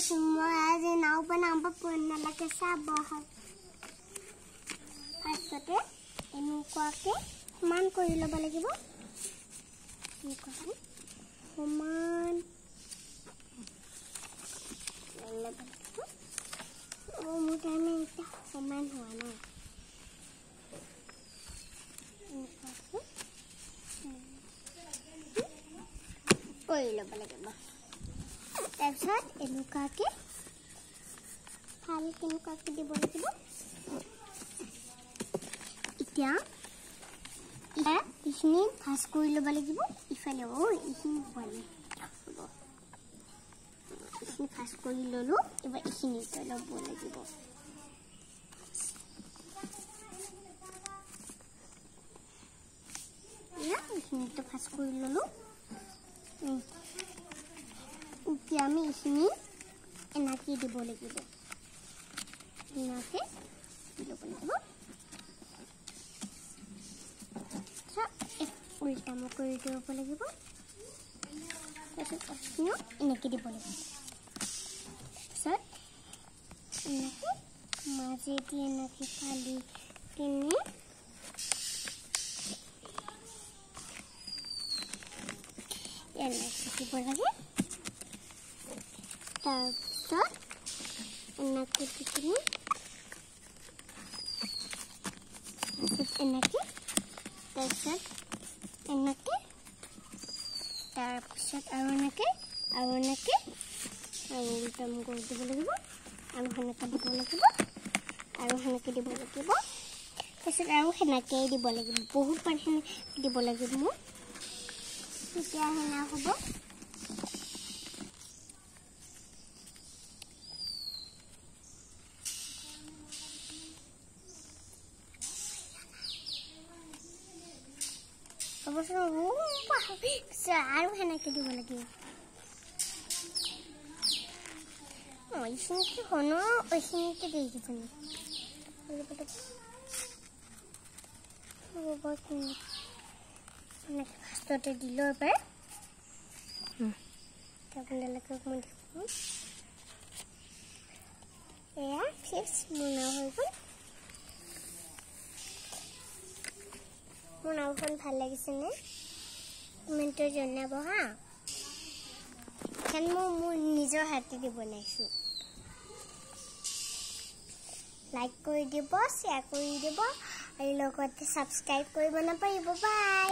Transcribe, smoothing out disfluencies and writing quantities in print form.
মই আজি নাও বনাব নালাগে চাব ফাৰ্ষ্টতে এনেকুৱাকে সমান কৰি ল'ব লাগিব সমান মোৰ কাৰণে এতিয়া সমান হোৱা নাই কৰি ল'ব লাগিব তাৰপিছত এনেকুৱাকে ভাল কেনেকুৱাকে দিব লাগিব এতিয়া এইখিনি ভাজ কৰি ল'ব লাগিব ইফালে এইখিনি পোৱালি এইখিনি ভাজ কৰি ল'লোঁ এবাৰ এইখিনি ল'ব লাগিব এইখিনিতো ভাজ কৰি ল'লোঁ এতিয়া আমি এইখিনি এনেকৈ দিব লাগিব এনেকৈ দিব লাগিব উল্টামো কৰি দিব লাগিব তাৰপিছত এইখিনিও এনেকৈ দিব লাগিব তাৰপিছত এনেকৈ মাজেদি এনেকৈ ফালি কিনি এনেকৈ দিব লাগে তাৰপিছত এনেকৈ দি কিনি এনেকৈ তাৰপিছত এনেকৈ তাৰপিছত আৰু এনেকৈ আৰু উল্টামো কৰি দিব লাগিব আৰু সেনেকৈ দিব লাগিব আৰু সেনেকৈ দিব লাগিব তাৰপিছত আৰু সেনেকৈয়ে দিব লাগিব বহুতবাৰ সেনেকৈ দিব লাগিব মোক তেতিয়া সেনা হ'ব আৰু সেনেকৈ দিব লাগিব এইখিনিতে শুনো এইখিনিতে দি দিবনি এনেকৈ ফাৰ্ষ্টতে দিলোঁ এবাৰ আপোনালোকক মই দেখোঁ এয়া ফিক্স মোৰ নাও হৈ গ'ল মোৰ নাওখন ভাল লাগিছেনে কমেণ্টত জনাব হা এখন মোৰ নিজৰ হাতেদি বনাইছোঁ লাইক কৰি দিব শ্বেয়াৰ কৰি দিব আৰু লগতে ছাবস্ক্ৰাইব কৰিব নাপাহৰিব বাই